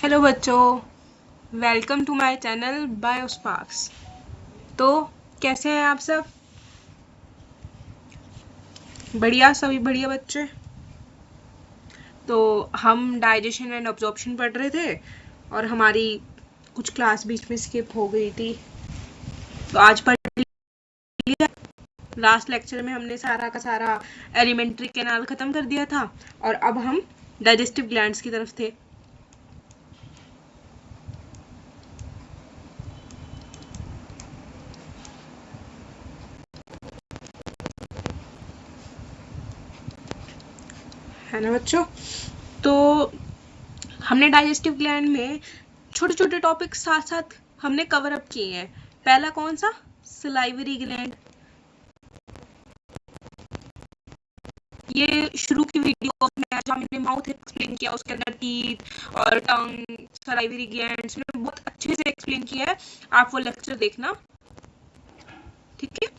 Hello बच्चों, welcome to my channel बायोस्पार्क्स। तो कैसे हैं आप सब? बढ़िया, सभी बढ़िया बच्चे। तो हम डाइजेशन एंड अब्जॉर्प्शन पढ़ रहे थे और हमारी कुछ क्लास बीच में स्किप हो गई थी, तो आज पढ़ लिया। लास्ट लेक्चर में हमने सारा का सारा एलिमेंट्री कैनाल खत्म कर दिया था और अब हम डाइजेस्टिव ग्लैंड्स की तरफ थे। है ना बच्चों? तो हमने डाइजेस्टिव ग्लैंड में छोटे छोटे टॉपिक साथ साथ हमने कवर अप किए हैं। पहला कौन सा? Salivary gland. ये शुरू की वीडियो में जहाँ मैंने माउथ एक्सप्लेन किया, उसके अंदर टीथ और टंग, सलाइवरी ग्लैंड्स में बहुत अच्छे से एक्सप्लेन किया है। आप वो लेक्चर देखना, ठीक है?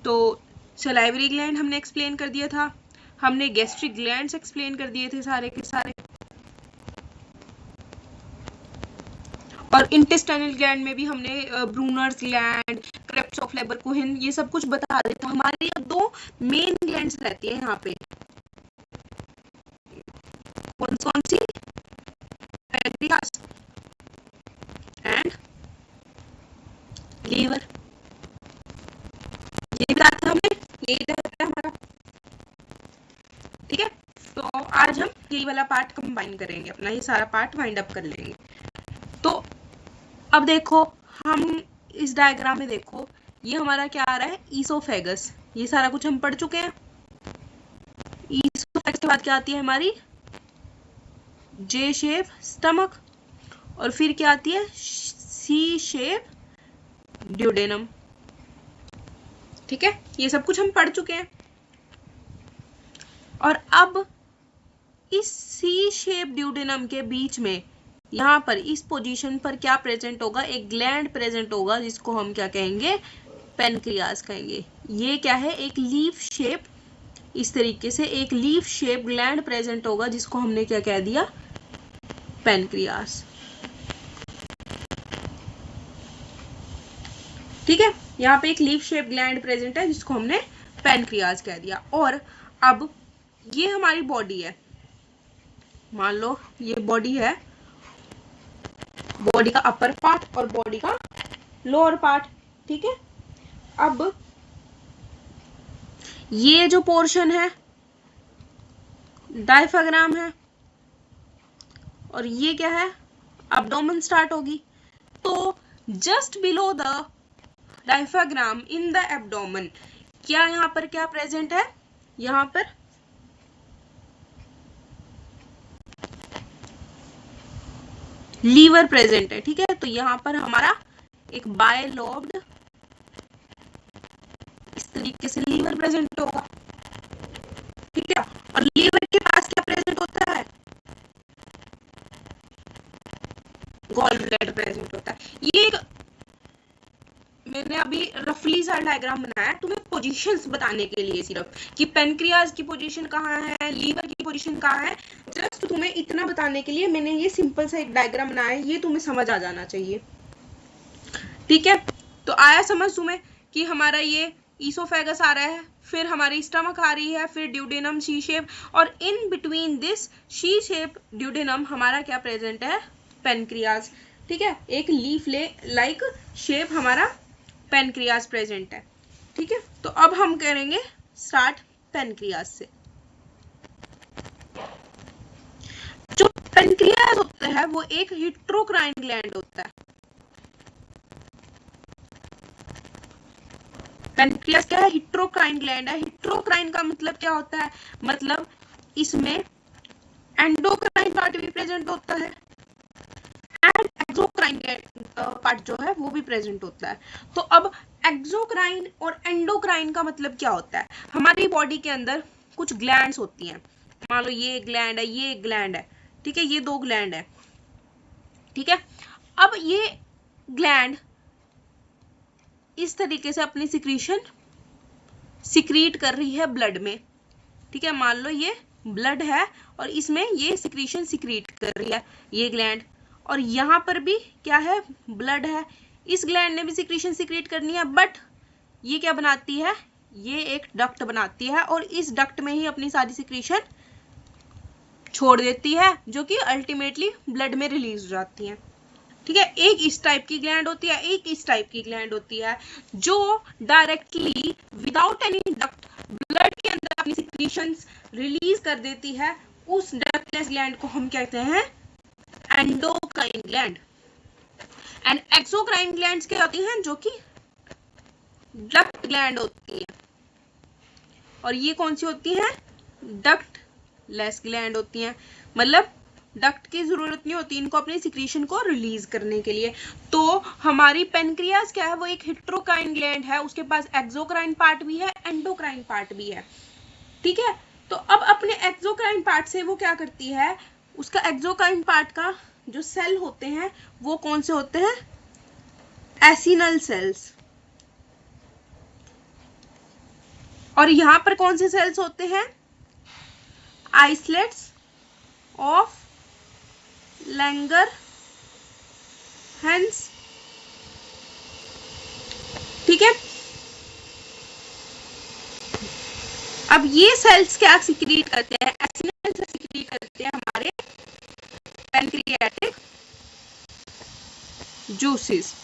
तो सलाइवरी ग्लैंड हमने एक्सप्लेन कर दिया था। हमने गैस्ट्रिक ग्लैंड्स एक्सप्लेन कर दिए थे सारे के सारे। और इंटेस्टाइनल ग्लैंड में भी हमने ब्रूनर्स ग्लैंड, क्रेब्स ऑफ लेबरकोहेन, ये सब कुछ बता देता। हमारे दो मेन ग्लैंड्स रहती है यहाँ पे। कौन कौन सी? Pancreas and liver. ये भी आता है हमें, यही रहता है हमारा, ठीक है? तो आज हम यही वाला पार्ट कंबाइन करेंगे, अपना ये सारा पार्ट वाइंड अप कर लेंगे। तो अब देखो, हम इस डायग्राम में देखो, ये हमारा क्या आ रहा है? ईसोफेगस। ये सारा कुछ हम पढ़ चुके हैं। ईसोफेगस के बाद क्या आती है हमारी? जे शेप स्टमक, और फिर क्या आती है? सी शेप ड्यूडेनम। ठीक है, ये सब कुछ हम पढ़ चुके हैं। और अब इस सी शेप ड्यूडेनम के बीच में यहाँ पर इस पोजीशन पर क्या प्रेजेंट होगा? एक ग्लैंड प्रेजेंट होगा, जिसको हम क्या कहेंगे? पेनक्रियास कहेंगे। ये क्या है? एक लीफ शेप, इस तरीके से एक लीफ शेप ग्लैंड प्रेजेंट होगा, जिसको हमने क्या कह दिया? पेनक्रियास। ठीक है, यहाँ पे एक लीफ शेप ग्लैंड प्रेजेंट है, जिसको हमने पेनक्रियास कह दिया। और अब ये हमारी बॉडी है, मान लो ये बॉडी है, बॉडी का अपर पार्ट और बॉडी का लोअर पार्ट। ठीक है, अब ये जो पोर्शन है डायफ्राम है, और ये क्या है? एब्डोमेन स्टार्ट होगी। तो just below the diaphragm in the abdomen क्या यहाँ पर क्या प्रेजेंट है? यहाँ पर लीवर प्रेजेंट है। ठीक है, तो यहाँ पर हमारा एक बायलॉब्ड इस तरीके से लीवर प्रेजेंट होगा। ठीक है, और लीवर के पास क्या प्रेजेंट होता है? गॉल ब्लैडर प्रेजेंट होता है। ये मैंने अभी रफली सा डायग्राम बनाया तुम्हें पोजीशंस बताने के लिए, सिर्फ कि पेनक्रियास की पोजीशन कहाँ है, लीवर की पोजीशन कहाँ है। जस्ट तुम्हें इतना बताने के लिए मैंने ये सिंपल सा एक डायग्राम बनाया है, ये तुम्हें समझ आ जाना चाहिए। ठीक है, तो आया समझ तुम्हें कि हमारा ये ईसोफेगस आ रहा है, फिर हमारी स्टमक आ रही है, फिर ड्यूडेनम सी शेप, और in between this C shape duodenum हमारा क्या प्रेजेंट है? पेनक्रियास। ठीक है, एक लीफ लाइक शेप हमारा पेनक्रियास प्रेजेंट है। ठीक है, तो अब हम करेंगे स्टार्ट पेनक्रियास से। जो पेनक्रियास होता है वो एक हिट्रोक्राइन ग्लैंड होता है। पेनक्रियास क्या है? हिट्रोक्राइन ग्लैंड है। हिट्रोक्राइन का मतलब क्या होता है? मतलब इसमें एंडोक्राइन पार्ट भी प्रेजेंट होता है एंड एक्सोक्राइन पार्ट जो है वो भी प्रेजेंट होता है। तो अब एक्सोक्राइन और एंडोक्राइन का मतलब क्या होता है? हमारी बॉडी के अंदर कुछ ग्लैंड्स होती हैं, मान लो ये एक ग्लैंड है, ये एक ग्लैंड है। ठीक है, ये दो ग्लैंड है। ठीक है, अब ये ग्लैंड इस तरीके से अपनी सिक्रीशन सिक्रीट कर रही है ब्लड में। ठीक है, मान लो ये ब्लड है और इसमें ये सिक्रीशन सिक्रीट कर रही है ये ग्लैंड, और यहाँ पर भी क्या है, ब्लड है। इस ग्लैंड ने भी सिक्रीशन सिक्रीट करनी है, बट ये क्या बनाती है, ये एक डक्ट बनाती है और इस डक्ट में ही अपनी सारी सिक्रीशन छोड़ देती है, जो कि अल्टीमेटली ब्लड में रिलीज हो जाती है। ठीक है, एक इस टाइप की ग्लैंड होती है, एक इस टाइप की ग्लैंड होती है, जो directly without any duct blood के अंदर अपनी सिक्रीशंस रिलीज कर देती है। उस डक्टलेस ग्लैंड को हम कहते हैं endocrine gland. And exocrine glands क्या होती हैं, जो कि डक्ट ग्लैंड होती है, और ये कौन सी होती हैं, डक्ट लेस ग्लैंड होती हैं। मतलब डक्ट की जरूरत नहीं होती इनको अपने सिक्रीशन को रिलीज करने के लिए। तो हमारी पेनक्रियाज क्या है, वो एक हेट्रोक्राइन ग्लैंड है, उसके पास एक्सोक्राइन पार्ट भी है, एंडोक्राइन पार्ट भी है। ठीक है, तो अब अपने एक्सोक्राइन पार्ट से वो क्या करती है, उसका एक्सोक्राइन पार्ट का जो सेल होते हैं वो कौन से होते हैं, एसिनल सेल्स। और यहां पर कौन से सेल्स होते हैं, आइसलेट्स ऑफ लैंगरहैंस। ठीक है, अब ये सेल्स क्या सिक्रीट करते हैं, एसिनल से सिक्रीट करते हैं हमारे पैनक्रियाटिक जूसेस।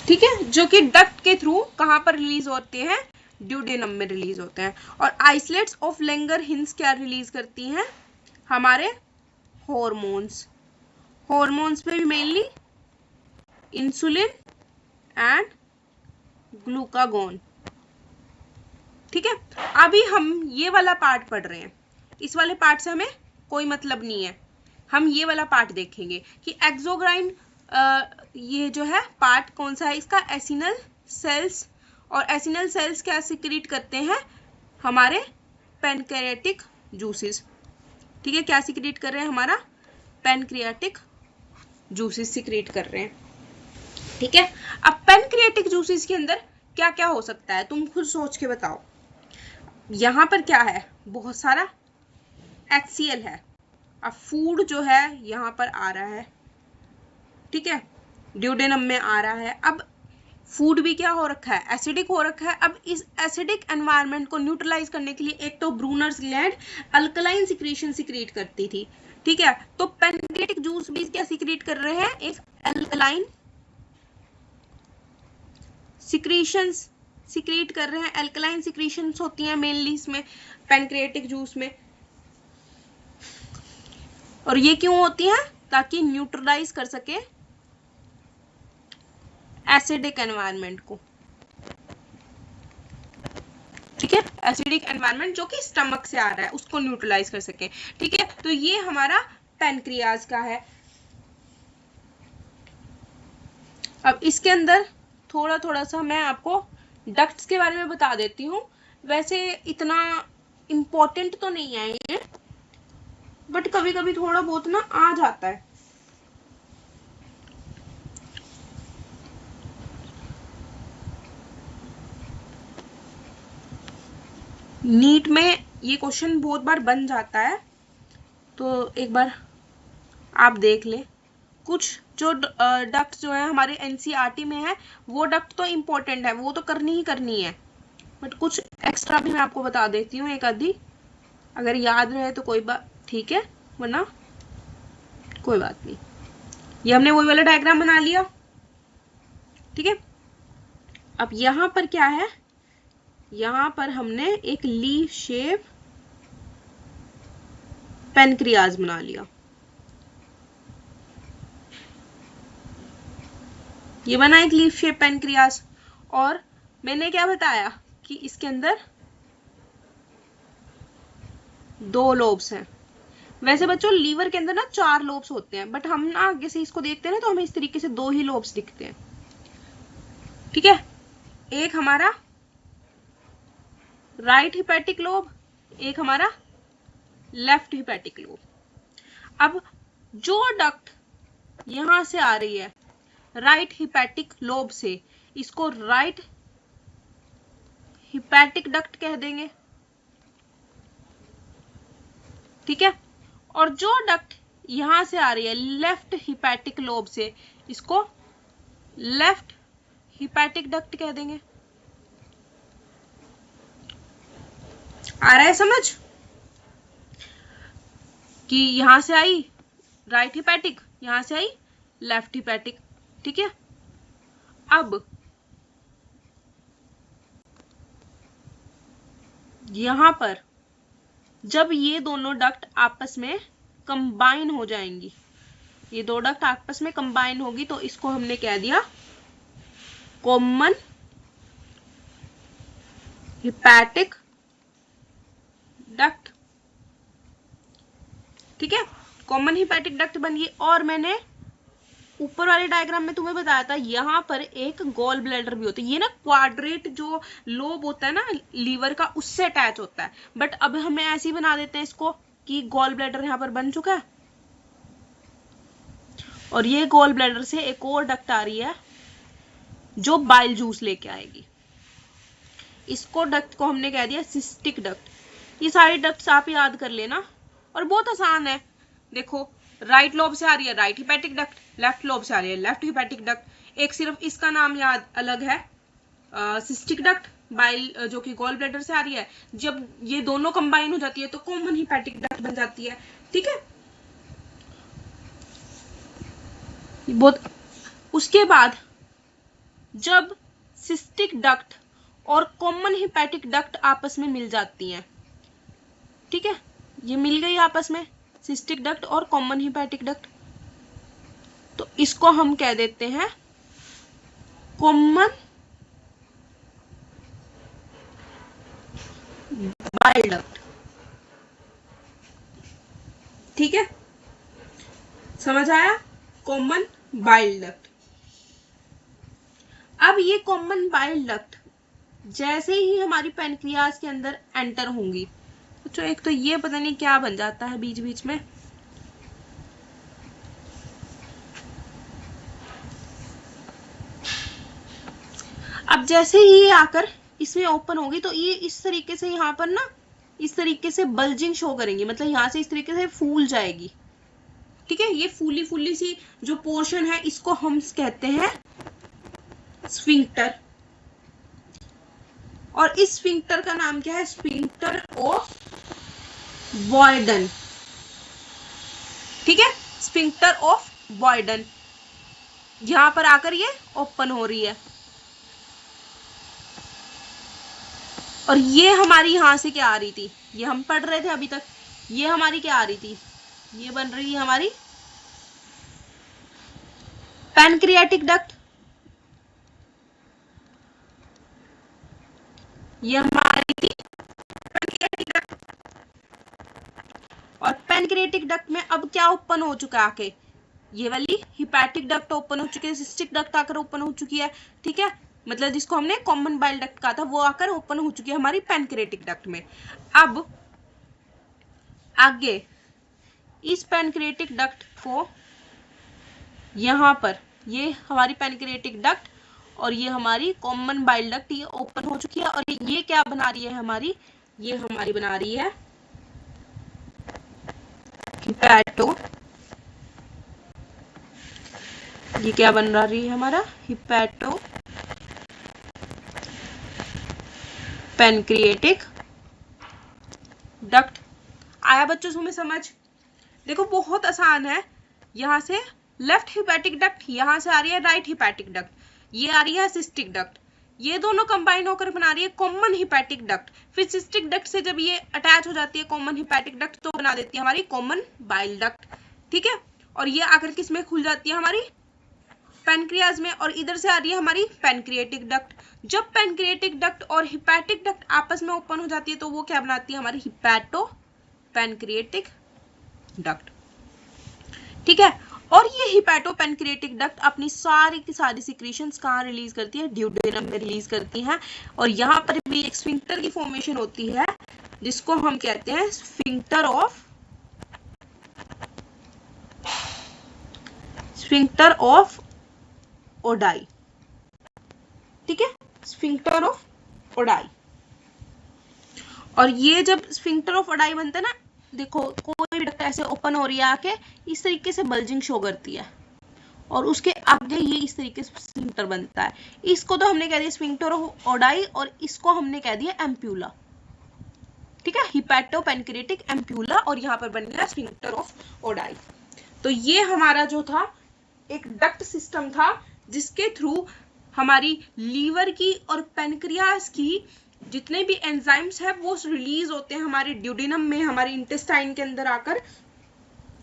ठीक है, जो कि डक्ट के थ्रू कहां पर रिलीज होते हैं, ड्यूडेनम में रिलीज होते हैं। और आइसलेट्स ऑफ लैंगरहैंस क्या रिलीज करती हैं, हमारे हॉर्मोन्स। हॉर्मोन्स में भी मेनली इंसुलिन एंड ग्लूकागोन। ठीक है, अभी हम ये वाला पार्ट पढ़ रहे हैं, इस वाले पार्ट से हमें कोई मतलब नहीं है, हम ये वाला पार्ट देखेंगे कि एक्सोक्राइन ये जो है पार्ट कौन सा है इसका, एसिनल सेल्स। और एसिनल सेल्स क्या सिक्रीट करते हैं, हमारे पैनक्रियाटिक जूसेस। ठीक है, क्या सिक्रीट कर रहे हैं, हमारा पैनक्रियाटिक जूसेस सिक्रीट कर रहे हैं। ठीक है, अब पैनक्रियाटिक जूसेस के अंदर क्या क्या हो सकता है, तुम खुद सोच के बताओ। यहां पर क्या है, बहुत सारा HCl है। अब फूड जो है यहां पर आ रहा है, ठीक है, ड्यूडेनम में आ रहा है। अब फूड भी क्या हो रखा है, एसिडिक हो रखा है। अब इस एसिडिक एनवायरनमेंट को न्यूट्रलाइज करने के लिए एक तो Brunner's gland alkaline secretion secrete करती थी। ठीक है, तो पैनक्रियाटिक जूस भी क्या सिक्रीट कर रहे हैं, एक अल्कलाइन सिक्रीशंस सिक्रीट कर रहे हैं। अल्कलाइन सिक्रीशंस होती हैं मेनली इसमें पैनक्रियाटिक जूस में। और ये क्यों होती हैं, ताकि न्यूट्रलाइज कर सके एसिडिक एनवायरनमेंट को। ठीक है, एसिडिक एनवायरनमेंट जो कि स्टमक से आ रहा है उसको न्यूट्रलाइज कर सके। ठीक है, तो ये हमारा पैनक्रियाज का है। अब इसके अंदर थोड़ा थोड़ा सा मैं आपको डक्ट्स के बारे में बता देती हूँ। वैसे इतना इम्पोर्टेंट तो नहीं है ये, बट कभी कभी थोड़ा बहुत ना आ जाता है। नीट में ये क्वेश्चन बहुत बार बन जाता है, तो एक बार आप देख ले। कुछ जो डक्ट जो है हमारे एनसीईआरटी में है वो डक्ट तो इम्पोर्टेंट है, वो तो करनी ही करनी है, बट कुछ एक्स्ट्रा भी मैं आपको बता देती हूँ एक आधी, अगर याद रहे तो कोई बात ठीक है, वरना कोई बात नहीं। ये हमने वही वाला डायग्राम बना लिया। ठीक है, अब यहां पर क्या है, यहां पर हमने एक लीफ शेप पैनक्रियाज बना लिया। ये बना एक लीफ शेप पैनक्रियाज। और मैंने क्या बताया कि इसके अंदर 2 लोब्स हैं। वैसे बच्चों लीवर के अंदर ना 4 लोब्स होते हैं, बट हम ना आगे से इसको देखते हैं ना तो हमें इस तरीके से 2 ही लोब्स दिखते हैं। ठीक है, एक हमारा राइट हिपैटिक लोब, एक हमारा लेफ्ट हिपैटिक लोब। अब जो डक्ट यहां से आ रही है राइट हिपैटिक लोब से, इसको राइट हिपैटिक डक्ट कह देंगे। ठीक है, और जो डक्ट यहां से आ रही है लेफ्ट हिपैटिक लोब से, इसको लेफ्ट हिपैटिक डक्ट कह देंगे। आ रहा है समझ कि यहां से आई राइट हिपैटिक, यहां से आई लेफ्ट हिपैटिक, ठीक है। अब यहां पर जब ये दोनों डक्ट आपस में कंबाइन हो जाएंगी, ये दो डक्ट आपस में कंबाइन होगी, तो इसको हमने कह दिया कॉमन हिपैटिक डक्ट, ठीक है। कॉमन हिपैटिक डक्ट बन गई। और मैंने ऊपर वाले डायग्राम में तुम्हें बताया था यहाँ पर एक गॉल ब्लैडर भी होता है, ये ना क्वाड्रेट जो लोब होता है ना लीवर का, उससे अटैच होता है। बट अब हमें ऐसे ही बना देते हैं इसको कि गॉल ब्लैडर यहाँ पर बन चुका है, और ये गॉल ब्लैडर से एक और डक्ट आ रही है जो बाइल जूस लेके आएगी। इसको डक्ट को हमने कह दिया सिस्टिक डक्ट। ये सारे डक्ट्स आप याद कर लेना, और बहुत आसान है। देखो, राइट लोब से आ रही है right hepatic duct, left lobe से आ रही है लेफ्ट हिपैटिक डक्ट। एक सिर्फ इसका नाम याद अलग है, सिस्टिक डक्ट, बाइल जो कि गॉल ब्लैडर से आ रही है। जब ये दोनों कंबाइन हो जाती है तो कॉमन हिपैटिक डक्ट बन जाती है, ठीक है। बहुत उसके बाद जब सिस्टिक डक्ट और कॉमन हिपैटिक डक्ट आपस में मिल जाती हैं, ठीक है, ये मिल गई आपस में सिस्टिक डक्ट और कॉमन हिपैटिक डक्ट, तो इसको हम कह देते हैं कॉमन बाइल डक्ट, ठीक है। समझ आया? Common bile duct. अब ये कॉमन बाइल डक्ट जैसे ही हमारी पैनक्रियाज के अंदर एंटर होंगी, तो एक तो ये पता नहीं क्या बन जाता है बीच बीच में, अब जैसे ही ये आकर इसमें ओपन होगी तो ये इस तरीके से यहाँ पर ना इस तरीके से बल्जिंग शो करेंगी, मतलब यहाँ से इस तरीके से फूल जाएगी, ठीक है। ये फूली फूली सी जो पोर्शन है इसको हम कहते हैं स्फिंक्टर, और इस स्फिंक्टर का नाम क्या है? स्फिंक्टर ऑफ बॉयडन, ठीक है, स्फिंक्टर ऑफ बॉयडन। यहां पर आकर ये ओपन हो रही है, और ये हमारी यहां से क्या आ रही थी, ये हम पढ़ रहे थे अभी तक, ये हमारी क्या आ रही थी, ये बन रही है हमारी पैनक्रियाटिक डक्ट, ये हमारी थी पैनक्रियाटिक डक्ट। और पैनक्रियाटिक डक्ट में अब क्या ओपन हो चुका है आके, ये वाली हिपैटिक डक्ट ओपन हो चुकी है, सिस्टिक डक्ट आकर ओपन हो चुकी है, ठीक है। मतलब जिसको हमने कॉमन बाइल डक्ट कहा था वो आकर ओपन हो चुकी है हमारी पैनक्रियाटिक डक्ट में। अब आगे इस पैनक्रियाटिक डक्ट को यहाँ पर, ये हमारी पैनक्रियाटिक डक्ट और ये हमारी कॉमन बाइल डक्ट, ये ओपन हो चुकी है, और ये क्या बना रही है हमारी, ये हमारी बना रही है हिपैटो, ये क्या बन रही है हमारा हिपैटो पैनक्रियाटिक डक्ट। आया बच्चों तुम्हें समझ? देखो बहुत आसान है, यहां से लेफ्ट हिपैटिक डक्ट, यहां से आ रही है राइट हिपैटिक डक्ट, ये आ रही है सिस्टिक डक्ट, ये दोनों कंबाइन होकर बना रही है कॉमन हिपैटिक डक्ट। फिर सिस्टिक डक्ट से जब ये अटैच हो जाती है कॉमन हिपैटिक डक्ट तो बना देती है हमारी कॉमन बाइल डक्ट, ठीक है। और ये आकर किस में खुल जाती है हमारी पैनक्रियाज में, और इधर से आ रही है हमारी पैनक्रियाटिक डक्ट। जब पैनक्रियाटिक डक्ट और हिपैटिक डक्ट आपस में ओपन हो जाती है तो वो क्या बनाती है हमारी हिपैटो पैनक्रियाटिक डक्ट, ठीक है। और ये हिपैटो पैनक्रियाटिक डक्ट अपनी सारी की सारी सिक्रीशंस कहाँ रिलीज करती है? ड्यूडेनम में रिलीज करती हैं, और यहाँ पर भी एक स्फिंक्टर की फॉर्मेशन होती है जिसको हम कहते हैं स्फिंक्टर ऑफ ओडाई, ठीक है, स्फिंक्टर ऑफ ओडाई। और ये जब स्फिंक्टर ऑफ ओडाई बनता है ना, देखो कोई भी डक्ट ऐसे ओपन हो रही है आके इस तरीके से बल्जिंग शो करती है और उसके आगे ये इस तरीके से स्फिंक्टर बनता है। इसको तो हमने कह दिया स्फिंक्टर ऑफ ओडाई और इसको हमने कह दिया एम्प्यूला। ठीक है, हिपैटो पेनक्रिएटिक एम्प्यूला और यहाँ पर बन गया स्फिंक्टर ऑफ ओडाई। तो ये हमारा जो था एक डक्ट सिस्टम था जिसके थ्रू हमारी लीवर की और पेनक्रियास की जितने भी एंजाइम्स है वो रिलीज होते हैं हमारे ड्यूडेनम में, हमारे इंटेस्टाइन के अंदर आकर,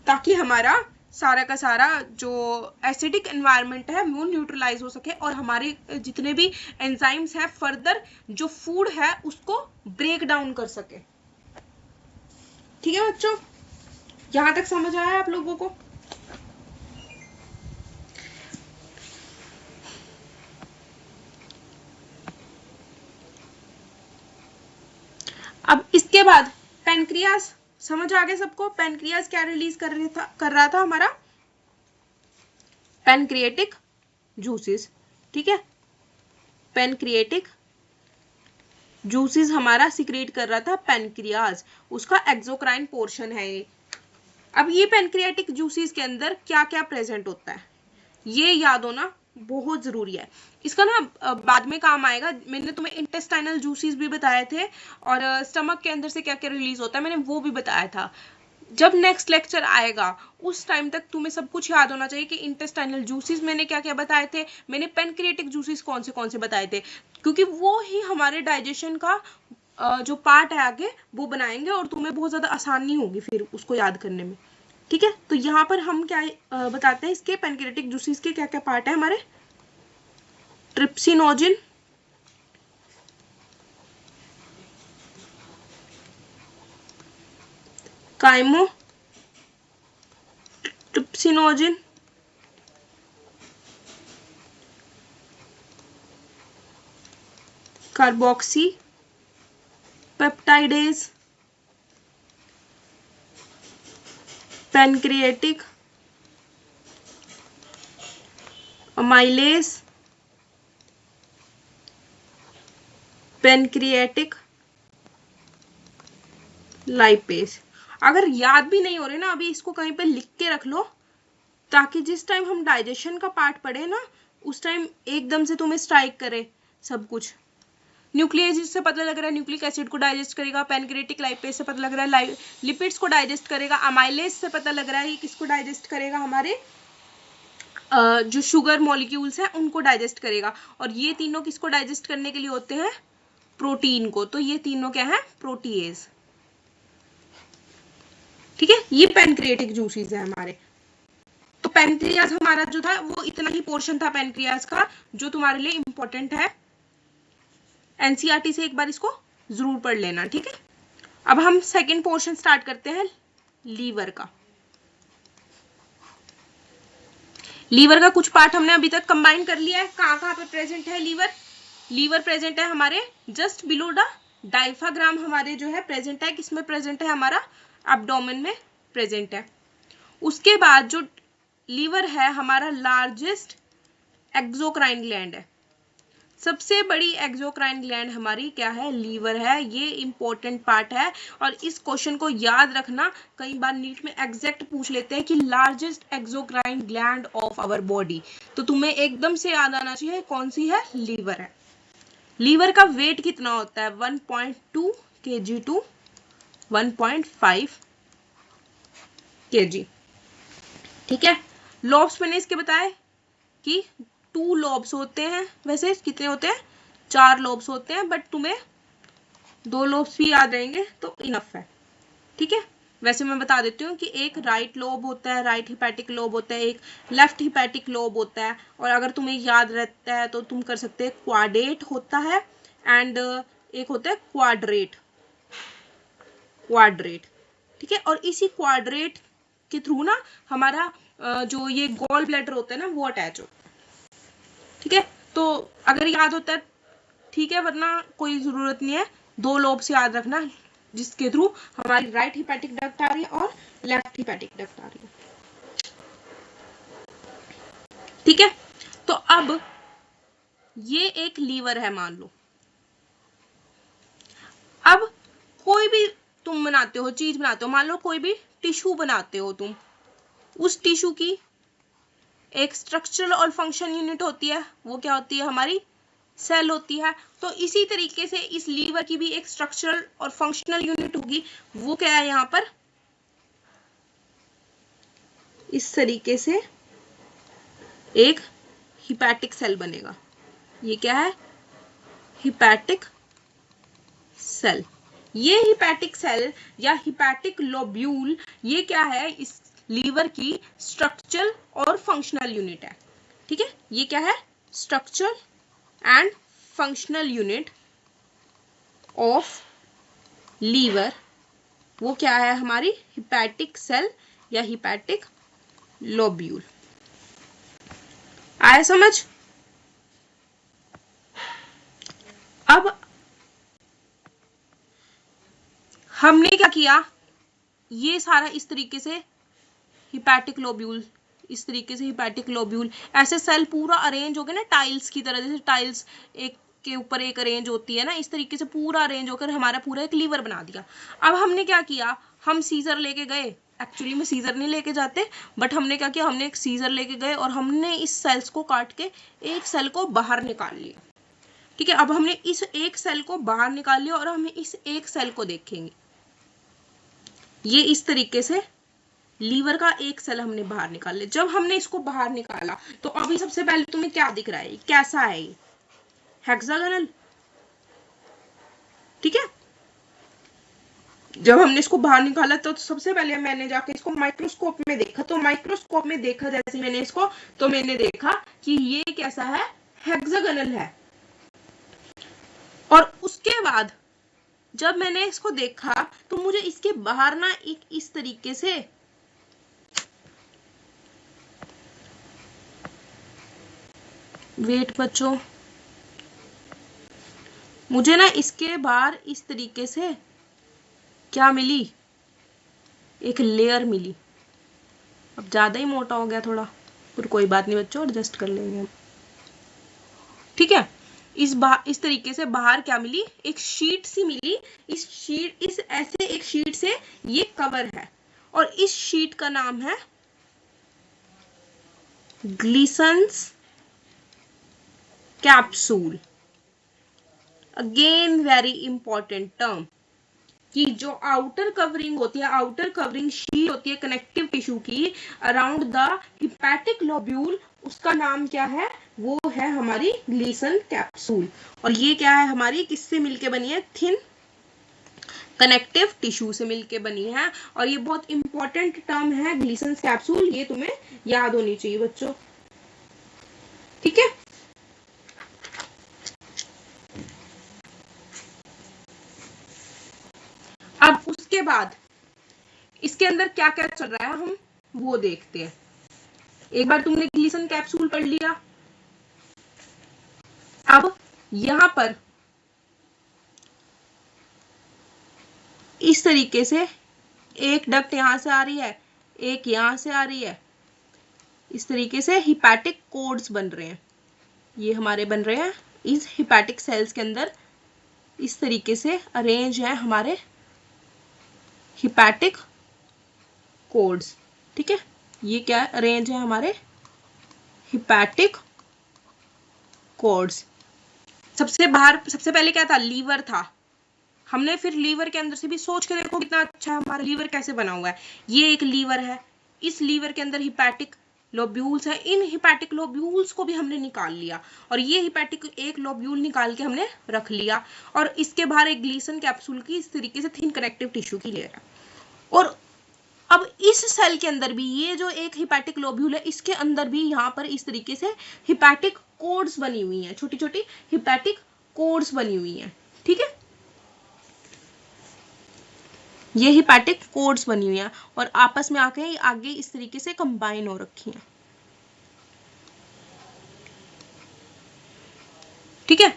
ताकि हमारा सारा का सारा जो एसिडिक एनवायरनमेंट है वो न्यूट्रलाइज हो सके और हमारे जितने भी एंजाइम्स है फर्दर जो फूड है उसको ब्रेक डाउन कर सके। ठीक है बच्चों, यहां तक समझ आया आप लोगों को? अब इसके बाद पेनक्रियास समझ आ गया सबको? पेनक्रियास क्या रिलीज कर रहा था हमारा? Pancreatic juices. ठीक है, पेनक्रिएटिक जूसेस हमारा सिक्रेट कर रहा था पेनक्रियास, उसका एक्सोक्राइन पोर्शन है ये। अब ये पेनक्रिएटिक जूसेस के अंदर क्या क्या प्रेजेंट होता है ये याद होना बहुत जरूरी है। इसका ना बाद में काम आएगा। मैंने तुम्हें इंटेस्टाइनल जूसेस भी बताए थे और स्टमक के अंदर से क्या क्या रिलीज होता है मैंने वो भी बताया था। जब नेक्स्ट लेक्चर आएगा उस टाइम तक तुम्हें सब कुछ याद होना चाहिए कि इंटेस्टाइनल जूसेस मैंने क्या क्या बताए थे, मैंने पेनक्रिएटिक जूसेस कौन से बताए थे, क्योंकि वो ही हमारे डाइजेशन का जो पार्ट है आगे वो बनाएंगे और तुम्हें बहुत ज्यादा आसानी होगी फिर उसको याद करने में। ठीक है, तो यहाँ पर हम क्या बताते हैं इसके पेनक्रिएटिक जूसेस के क्या क्या पार्ट है हमारे? Trypsinogen, chymotrypsinogen, carboxypeptidase, pancreatic amylase, pancreatic lipase. अगर याद भी नहीं हो रहे ना अभी इसको कहीं पे लिख के रख लो ताकि जिस टाइम हम डाइजेशन का पार्ट पढ़े ना उस टाइम एकदम से तुम्हें स्ट्राइक करे सब कुछ। न्यूक्लियस से पता लग रहा है न्यूक्लिक एसिड को डाइजेस्ट करेगा, पेनक्रिएटिक लाइपेज से पता लग रहा है लिपिड्स को डाइजेस्ट करेगा, अमाइलेज से पता लग रहा है ये किसको डाइजेस्ट करेगा, हमारे जो शुगर मॉलिक्यूल्स हैं उनको डाइजेस्ट करेगा। और ये तीनों किसको डाइजेस्ट करने के लिए होते हैं? प्रोटीन को। तो ये तीनों क्या है? प्रोटीएज। ठीक है, ये पेनक्रिएटिक जूसेस है हमारे। तो पेनक्रियास हमारा जो था वो इतना ही पोर्शन था पेनक्रियास का जो तुम्हारे लिए इंपॉर्टेंट है। एनसीईआरटी से एक बार इसको जरूर पढ़ लेना। ठीक है, अब हम सेकंड पोर्शन स्टार्ट करते हैं लीवर का। लीवर का कुछ पार्ट हमने अभी तक कंबाइन कर लिया है। कहाँ कहाँ पे प्रेजेंट है लीवर? लीवर प्रेजेंट है हमारे जस्ट बिलो द डायफ्राम, हमारे जो है प्रेजेंट है। किसमें प्रेजेंट है? हमारा एब्डोमेन में प्रेजेंट है। उसके बाद जो लीवर है हमारा लार्जेस्ट एक्सोक्राइन ग्लैंड है। सबसे बड़ी एक्सोक्राइन ग्लैंड हमारी क्या है? लीवर है। ये इंपॉर्टेंट पार्ट है और इस क्वेश्चन को याद रखना। कई बार नीट में एग्जैक्ट पूछ लेते हैं कि largest exocrine gland of our body, तो तुम्हें एकदम से याद आना चाहिए कौन सी है? लीवर है। लीवर का वेट कितना होता है? 1.2 kg टू 1.5 kg। ठीक है, लॉब्स मैंने इसके बताए कि 2 लॉब्स होते हैं। वैसे कितने होते हैं? 4 लॉब्स होते हैं, बट तुम्हें 2 लॉब्स भी याद रहेंगे तो इनफ है। ठीक है, वैसे मैं बता देती हूँ कि एक राइट लोब होता है, राइट हिपैटिक लोब होता है, एक लेफ्ट हिपैटिक लोब होता है। और अगर तुम्हें याद रहता है तो तुम कर सकते हैं क्वाड्रेट होता है एंड एक होता है क्वाड्रेट। ठीक है, और इसी क्वाड्रेट के थ्रू ना हमारा जो ये गॉल ब्लैडर होता है ना वो अटैच होता है। ठीक है, तो अगर याद होता है ठीक है, वरना कोई जरूरत नहीं है। 2 लोब से याद रखना जिसके थ्रू हमारी राइट हिपैटिक डक्ट आ रही है और लेफ्ट हिपैटिक डक्ट आ रही है। ठीक है, तो अब ये एक लीवर है मान लो। अब कोई भी तुम बनाते हो, चीज बनाते हो, मान लो कोई भी टिश्यू बनाते हो तुम, उस टिश्यू की एक स्ट्रक्चरल और फंक्शन यूनिट होती है, वो क्या होती है हमारी सेल होती है। तो इसी तरीके से इस लीवर की भी एक स्ट्रक्चरल और फंक्शनल यूनिट होगी, वो क्या है यहाँ पर इस तरीके से एक हिपैटिक सेल बनेगा। ये क्या है हिपैटिक सेल। ये हिपैटिक सेल या हिपैटिक लोब्यूल ये क्या है इस लीवर की स्ट्रक्चरल और फंक्शनल यूनिट है। ठीक है, ये क्या है structural and functional unit of liver, वो क्या है हमारी हिपैटिक सेल या हिपैटिक लोब्यूल। आया समझ? अब हमने क्या किया, ये सारा इस तरीके से हिपैटिक लोब्यूल, इस तरीके से हिपैटिक लोब्यूल, ऐसे सेल पूरा अरेंज हो गया ना टाइल्स की तरह, जैसे टाइल्स एक के ऊपर एक अरेंज होती है ना, इस तरीके से पूरा अरेंज होकर हमारा पूरा एक लीवर बना दिया। अब हमने क्या किया, हम सीजर लेके गए, एक्चुअली में सीजर नहीं लेके जाते, बट हमने क्या किया, हमने एक सीजर लेके गए और हमने इस सेल्स को काट के एक सेल को बाहर निकाल लिया। ठीक है, अब हमने इस एक सेल को बाहर निकाल लिया और हम इस एक सेल को देखेंगे। ये इस तरीके से लीवर का एक सेल हमने बाहर निकाल लिया। जब हमने इसको बाहर निकाला तो अभी सबसे पहले तुम्हें क्या दिख रहा है, कैसा है ये हेक्सागोनल। ठीक है, जब हमने इसको बाहर निकाला तो सबसे पहले मैंने जाके इसको माइक्रोस्कोप में देखा, तो माइक्रोस्कोप में देखा जैसे मैंने इसको, तो मैंने देखा कि ये कैसा है हेक्सागोनल है। और उसके बाद जब मैंने इसको देखा तो मुझे इसके बाहर ना एक इस तरीके से वेट बच्चों, मुझे ना इसके बाहर इस तरीके से क्या मिली, एक लेयर मिली। अब ज्यादा ही मोटा हो गया थोड़ा, पर कोई बात नहीं बच्चों, एडजस्ट कर लेंगे हम। ठीक है, इस तरीके से बाहर क्या मिली, एक शीट सी मिली। इस ऐसे एक शीट से ये कवर है और इस शीट का नाम है Glisson's capsule. Again very important term, कि जो आउटर कवरिंग होती है, आउटर कवरिंग शीट होती है कनेक्टिव टिश्यू की अराउंड द हिपैटिक लोब्यूल, उसका नाम क्या है, वो है हमारी ग्लीसन कैप्सूल। और ये क्या है हमारी किससे मिलके बनी है, थिन कनेक्टिव टिश्यू से मिलके बनी है। और ये बहुत इंपॉर्टेंट टर्म है ग्लीसन कैप्सूल, ये तुम्हें याद होनी चाहिए बच्चों। ठीक है, अब उसके बाद इसके अंदर क्या क्या चल रहा है हम वो देखते हैं। एक बार तुमने ग्लीसन कैप्सूल पढ़ लिया, अब यहां पर इस तरीके से एक डक्ट यहां से आ रही है, एक यहां से आ रही है, इस तरीके से हिपैटिक कोड्स बन रहे हैं, ये हमारे बन रहे हैं इस हिपैटिक सेल्स के अंदर। इस तरीके से अरेंज है हमारे हिपैटिक कोड्स। ठीक है, ये क्या अरेंज है हमारे हिपैटिक कोड्स। सबसे पहले क्या था, लीवर था। हमने फिर लीवर के अंदर से भी सोच के देखो कितना अच्छा हमारा लीवर कैसे बना हुआ है। ये एक लीवर है, इस लीवर के अंदर हिपैटिक लोब्यूल्स है, इन हिपैटिक लोब्यूल्स को भी हमने निकाल लिया और ये हिपैटिक एक लोब्यूल निकाल के हमने रख लिया। और इसके बाहर एक ग्लीसन कैप्सूल की इस तरीके से थिन कनेक्टिव टिश्यू की लेयर है। और अब इस सेल के अंदर भी ये जो एक हिपैटिक लोब्यूल है, इसके अंदर भी यहाँ पर इस तरीके से हिपैटिक कोड्स बनी हुई हैं, छोटी छोटी हिपैटिक कोड्स बनी हुई हैं। ठीक है, ये हिपैटिक कोड्स बनी हुई हैं और आपस में आगे इस तरीके से कंबाइन हो रखी हैं। ठीक है,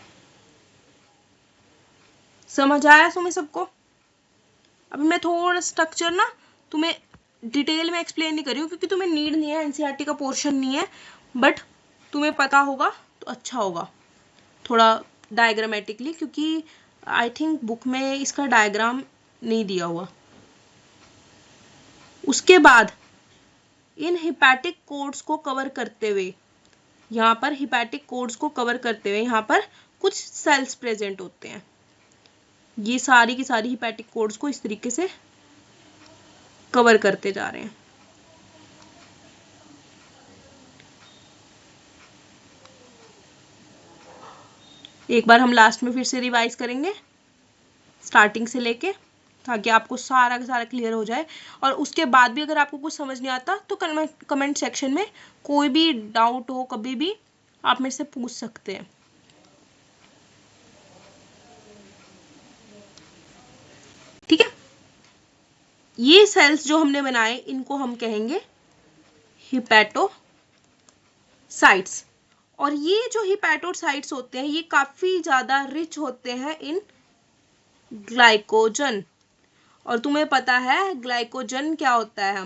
समझ आया तुम्हें सबको? अभी मैं थोड़ा स्ट्रक्चर ना तुम्हें डिटेल में एक्सप्लेन नहीं कर रही हूँ क्योंकि तुम्हें नीड नहीं है, एनसीईआरटी का पोर्शन नहीं है, बट तुम्हें पता होगा तो अच्छा होगा थोड़ा डायग्रामेटिकली, क्योंकि आई थिंक बुक में इसका डायग्राम नहीं दिया हुआ। उसके बाद इन हिपैटिक कोड्स को कवर करते हुए, यहाँ पर हिपैटिक कोड्स को कवर करते हुए यहाँ पर कुछ सेल्स प्रेजेंट होते हैं। ये सारी की सारी हिपैटिक कोड्स को इस तरीके से कवर करते जा रहे हैं। एक बार हम लास्ट में फिर से रिवाइज करेंगे स्टार्टिंग से लेके, ताकि आपको सारा का सारा क्लियर हो जाए। और उसके बाद भी अगर आपको कुछ समझ नहीं आता तो कमेंट सेक्शन में कोई भी डाउट हो कभी भी आप मेरे से पूछ सकते हैं। ठीक है, ये सेल्स जो हमने बनाए इनको हम कहेंगे हिपैटोसाइट्स। और ये जो हिपैटोसाइट्स होते हैं ये काफी ज्यादा रिच होते हैं इन ग्लाइकोजन। और तुम्हें पता है ग्लाइकोजन क्या होता है?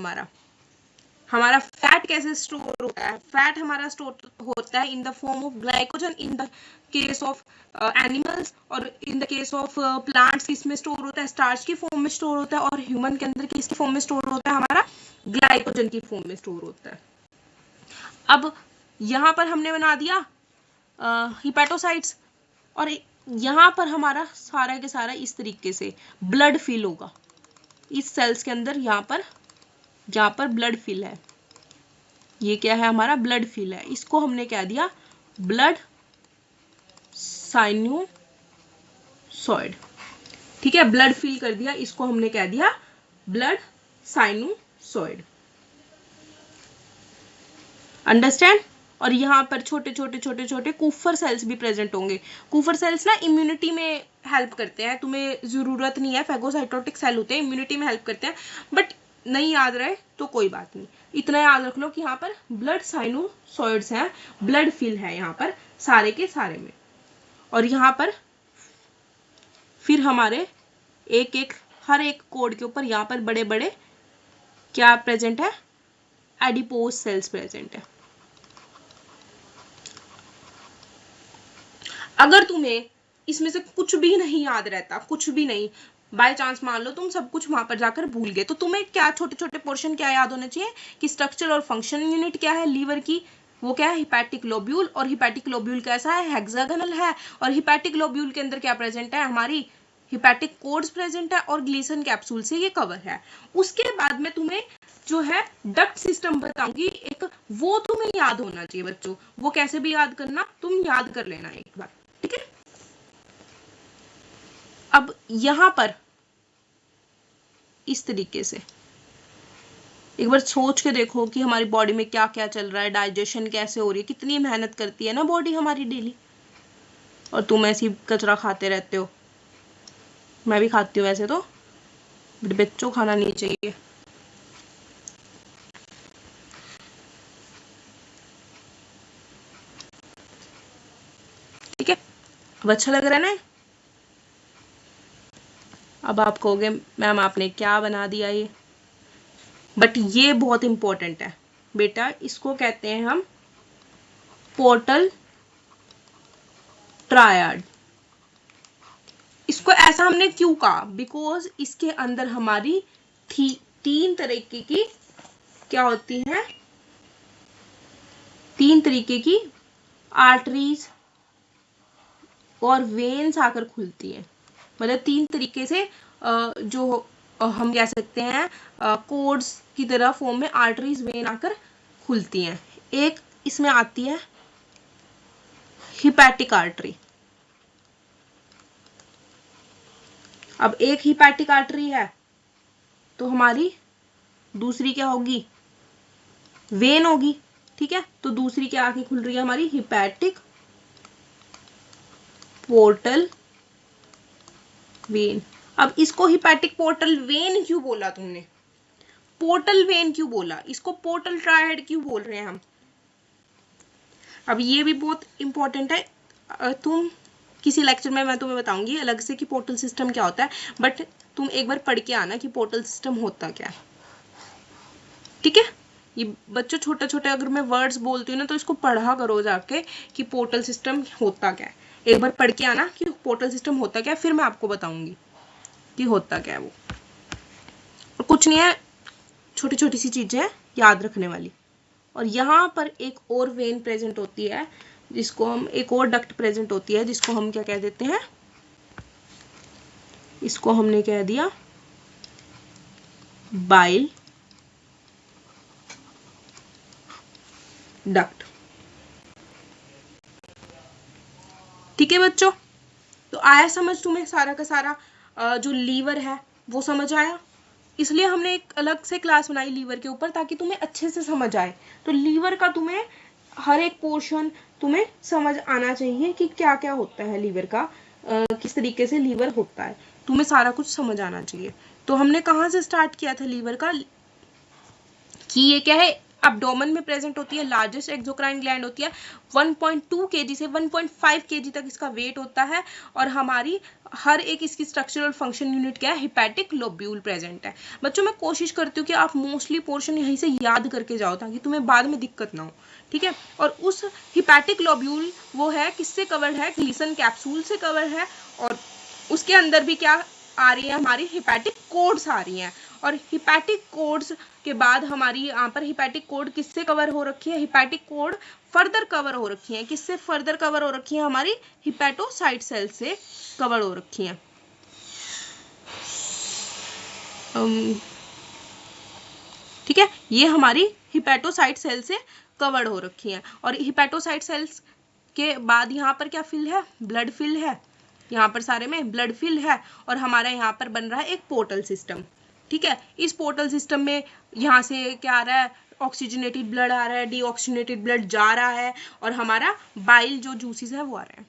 हमारा फैट कैसे स्टोर होता है? फैट हमारा स्टोर होता है in the form of glycogen in the case of animals, और in the case of plants किसमें स्टोर होता है? स्टार्च की फॉर्म में स्टोर होता है। और ह्यूमन के अंदर किसकी फॉर्म में स्टोर होता है? हमारा ग्लाइकोजन की फॉर्म में स्टोर होता है। अब यहाँ पर हमने बना दिया हिपैटोसाइट्स, और यहाँ पर हमारा सारा के सारा इस तरीके से ब्लड फिल होगा इस सेल्स के अंदर। यहाँ पर ब्लड फिल है, ये क्या है? हमारा ब्लड फिल है। इसको हमने क्या दिया? Blood sinusoid. ठीक है, ब्लड फिल कर दिया, इसको हमने क्या दिया? Blood sinusoid. अंडरस्टैंड? और यहाँ पर छोटे छोटे कूफर सेल्स भी प्रेजेंट होंगे। कूफर सेल्स ना इम्यूनिटी में हेल्प करते हैं, तुम्हें जरूरत नहीं है, फैगोसाइटोटिक सेल होते हैं, इम्यूनिटी में हेल्प करते हैं। बट नहीं याद रहे तो कोई बात नहीं, इतना याद रख लो कि यहाँ पर ब्लड साइनोसॉइड्स हैं, ब्लड फिल है यहाँ पर सारे के सारे में। और यहाँ पर फिर हमारे हर एक कोड के ऊपर यहाँ पर बड़े बड़े क्या प्रेजेंट है? एडिपोज सेल्स प्रेजेंट है। अगर तुम्हें इसमें से कुछ भी नहीं याद रहता, कुछ भी नहीं, बाय चांस मान लो तुम सब कुछ वहां पर जाकर भूल गए, तो तुम्हें क्या छोटे छोटे पोर्शन क्या याद होने चाहिए कि स्ट्रक्चर और फंक्शन यूनिट क्या है लीवर की, वो क्या है? Hepatic lobule. और हिपैटिक लोब्यूल कैसा है? हेक्सागोनल है। और हिपैटिक लोब्यूल के अंदर क्या प्रेजेंट है? हमारी हिपैटिक कोड्स प्रेजेंट है और ग्लीसन कैप्सूल से ये कवर है। उसके बाद में तुम्हें जो है डक्ट सिस्टम बताऊंगी एक, वो तुम्हें याद होना चाहिए बच्चों। वो कैसे भी याद करना, तुम याद कर लेना एक बार, ठीक है? अब यहां पर इस तरीके से एक बार सोच के देखो कि हमारी बॉडी में क्या क्या चल रहा है, डाइजेशन कैसे हो रही है, कितनी मेहनत करती है ना बॉडी हमारी डेली। और तुम ऐसी कचरा खाते रहते हो, मैं भी खाती हूँ वैसे तो, बट बच्चों खाना नहीं चाहिए। ठीक है, अब अच्छा लग रहा है ना? अब आप कहोगे मैम आपने क्या बना दिया ये, बट ये बहुत इंपॉर्टेंट है बेटा। इसको कहते हैं हम पोर्टल ट्रायड। इसको ऐसा हमने क्यों कहा? बिकॉज इसके अंदर हमारी तीन तरीके की क्या होती हैं? तीन तरीके की आर्टरीज और वेन्स आकर खुलती हैं। मतलब तीन तरीके से जो हम कह सकते हैं कोड्स की तरह फॉर्म में आर्टरीज वेन आकर खुलती हैं। एक इसमें आती है हिपैटिक आर्टरी। अब एक हिपैटिक आर्टरी है तो हमारी दूसरी क्या होगी? वेन होगी। ठीक है, तो दूसरी क्या आके खुल रही है? हमारी हिपैटिक पोर्टल वेन। अब इसको हिपैटिक पोर्टल वेन क्यों बोला तुमने? पोर्टल वेन क्यों बोला? इसको पोर्टल ट्रायड क्यों बोल रहे हैं हम? अब ये भी बहुत इंपॉर्टेंट है। तुम किसी लेक्चर में मैं तुम्हें बताऊंगी अलग से कि पोर्टल सिस्टम क्या होता है, बट तुम एक बार पढ़ के आना कि पोर्टल सिस्टम होता क्या है। ठीक है, ये बच्चों छोटे छोटे अगर मैं वर्ड्स बोलती हूँ ना तो इसको पढ़ा करो जाके कि पोर्टल सिस्टम होता क्या है। एक बार पढ़ के आना कि पोर्टल सिस्टम होता क्या है, फिर मैं आपको बताऊंगी कि होता क्या है वो। और कुछ नहीं है, छोटी छोटी सी चीजें हैं याद रखने वाली। और यहाँ पर एक और वेन प्रेजेंट होती है जिसको हम, एक और डक्ट प्रेजेंट होती है जिसको हम क्या कह देते हैं, इसको हमने कह दिया बाइल डक्ट। ठीक है बच्चों, तो आया समझ तुम्हें सारा का सारा जो लीवर है वो समझ आया। इसलिए हमने एक अलग से क्लास बनाई लीवर के ऊपर ताकि तुम्हें अच्छे से समझ आए। तो लीवर का तुम्हें हर एक पोर्शन तुम्हें समझ आना चाहिए कि क्या क्या होता है लीवर का, किस तरीके से लीवर होता है, तुम्हें सारा कुछ समझ आना चाहिए। तो हमने कहाँ से स्टार्ट किया था लीवर का, कि ये क्या है, एब्डोमेन में प्रेजेंट होती है, लार्जेस्ट एक्सोक्राइन ग्लैंड होती है, 1.2 kg से 1.5 kg तक इसका वेट होता है। और हमारी हर एक इसकी स्ट्रक्चरल फंक्शन यूनिट क्या है, हिपैटिक लोब्यूल प्रेजेंट है। बच्चों मैं कोशिश करती हूँ कि आप मोस्टली पोर्शन यहीं से याद करके जाओ ताकि तुम्हें बाद में दिक्कत ना हो, ठीक है। और उस हिपैटिक लोब्यूल वो है किससे कवर है, ग्लीसन कैप्सूल से कवर है। और उसके अंदर भी क्या आ रही है, हमारी हिपैटिक कोड्स आ रही हैं। और हिपैटिक कोड्स के बाद हमारी यहाँ पर हिपैटिक कोड किससे कवर हो रखी है, हिपैटिक कोड फर्दर कवर हो रखी है, किससे फर्दर कवर हो रखी है, हमारी हिपैटोसाइट सेल से कवर हो रखी है। ठीक है, ये हमारी हिपैटोसाइट सेल से कवर्ड हो रखी है। और हिपैटोसाइट सेल्स के बाद यहाँ पर क्या फिल है, ब्लड फिल है, यहाँ पर सारे में ब्लड फिल है। और हमारा यहाँ पर बन रहा है एक पोर्टल सिस्टम, ठीक है। इस पोर्टल सिस्टम में यहाँ से क्या आ रहा है, ऑक्सीजनेटेड ब्लड आ रहा है, डीऑक्सीजनेटेड ब्लड जा रहा है, और हमारा बाइल जो जूसेस है वो आ रहे हैं।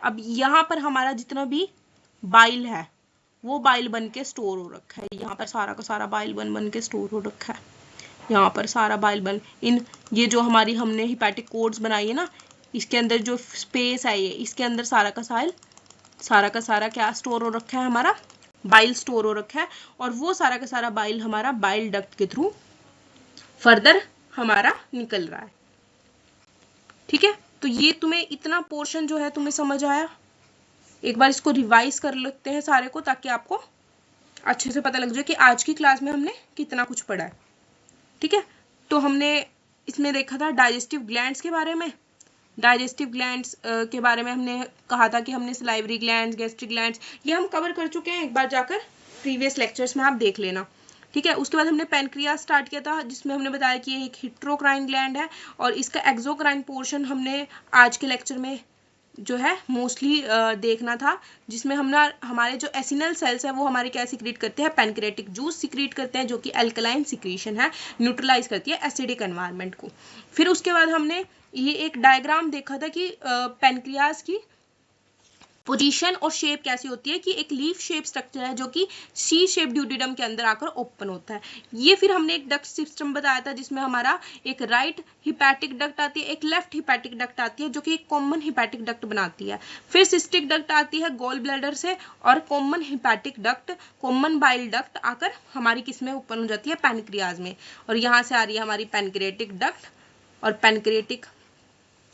अब यहाँ पर हमारा जितना भी बाइल है वो बाइल बन के स्टोर हो रखा है, यहाँ पर सारा का सारा बाइल बन के स्टोर हो रखा है। यहाँ पर सारा बाइल बन, इन ये जो हमारी हमने हिपैटिक कोड्स बनाई है ना, इसके अंदर जो स्पेस है ये, इसके अंदर सारा का सारा क्या स्टोर हो रखा है, हमारा बाइल स्टोर हो रखा है। और वो सारा का सारा बाइल हमारा बाइल डक्ट के थ्रू फर्दर हमारा निकल रहा है, ठीक है। तो ये तुम्हें इतना पोर्शन जो है तुम्हें समझ आया। एक बार इसको रिवाइज कर लेते हैं सारे को ताकि आपको अच्छे से पता लग जाए कि आज की क्लास में हमने कितना कुछ पढ़ा है, ठीक है। तो हमने इसमें देखा था डाइजेस्टिव ग्लैंड्स के बारे में, डाइजेस्टिव ग्लैंड्स के बारे में हमने कहा था कि हमने सलाइवरी ग्लैंड्स, गैस्ट्रिक ग्लैंड्स ये हम कवर कर चुके हैं, एक बार जाकर प्रीवियस लेक्चर्स में आप देख लेना, ठीक है। उसके बाद हमने पैनक्रियास स्टार्ट किया था जिसमें हमने बताया कि ये एक हिट्रोक्राइन ग्लैंड है और इसका एक्सोक्राइन पोर्शन हमने आज के लेक्चर में जो है मोस्टली देखना था, जिसमें हमारे जो एसिनल सेल्स है वो हमारे क्या सिक्रीट करते हैं, पैनक्रियाटिक जूस सिक्रीट करते हैं जो कि अल्कलाइन सिक्रीशन है, न्यूट्रलाइज करती है एसिडिक एनवायरनमेंट को। फिर उसके बाद हमने ये एक डायग्राम देखा था कि पैनक्रियास की पोजीशन और शेप कैसी होती है, कि एक लीफ शेप स्ट्रक्चर है जो कि सी शेप ड्यूडिडम के अंदर आकर ओपन होता है। ये फिर हमने एक डक्ट सिस्टम बताया था जिसमें हमारा एक राइट हिपैटिक डक्ट आती है, एक लेफ्ट हिपैटिक डक्ट आती है जो कि एक कॉमन हिपैटिक डक्ट बनाती है। फिर सिस्टिक डक्ट आती है गॉल ब्लैडर से, और common hepatic duct, common bile duct आकर हमारी किसमें ओपन हो जाती है, पैनक्रियाज में। और यहाँ से आ रही है हमारी पैनक्रियाटिक डक्ट, और पैनक्रियाटिक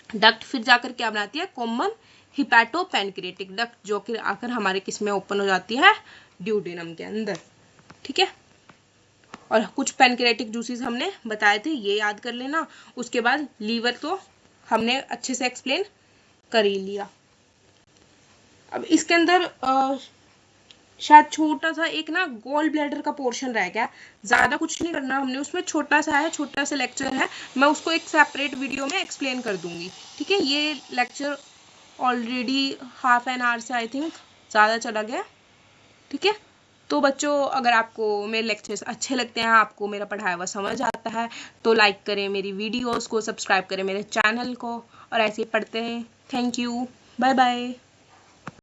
डक्ट फिर जाकर क्या बनाती है, कॉमन हिपैटो पैनक्रियाटिक डक्ट, जो कि आकर हमारे किस में ओपन हो जाती है, ड्यूडेनम के अंदर, ठीक है। और कुछ पैनक्रियाटिक जूसेस हमने बताए थे, ये याद कर लेना। उसके बाद लीवर तो हमने अच्छे से एक्सप्लेन कर ही लिया। अब इसके अंदर शायद छोटा सा एक ना गॉल ब्लैडर का पोर्शन रह गया, ज्यादा कुछ नहीं करना हमने उसमें, छोटा सा है, छोटा सा लेक्चर है, मैं उसको एक सेपरेट वीडियो में एक्सप्लेन कर दूंगी, ठीक है। ये lecture already half an hour से आई थिंक ज़्यादा चला गया, ठीक है। तो बच्चों अगर आपको मेरे लेक्चर्स अच्छे लगते हैं, आपको मेरा पढ़ाया हुआ समझ आता है, तो लाइक करें मेरी वीडियोस को, सब्सक्राइब करें मेरे चैनल को, और ऐसे ही पढ़ते रहें। Thank you, bye bye.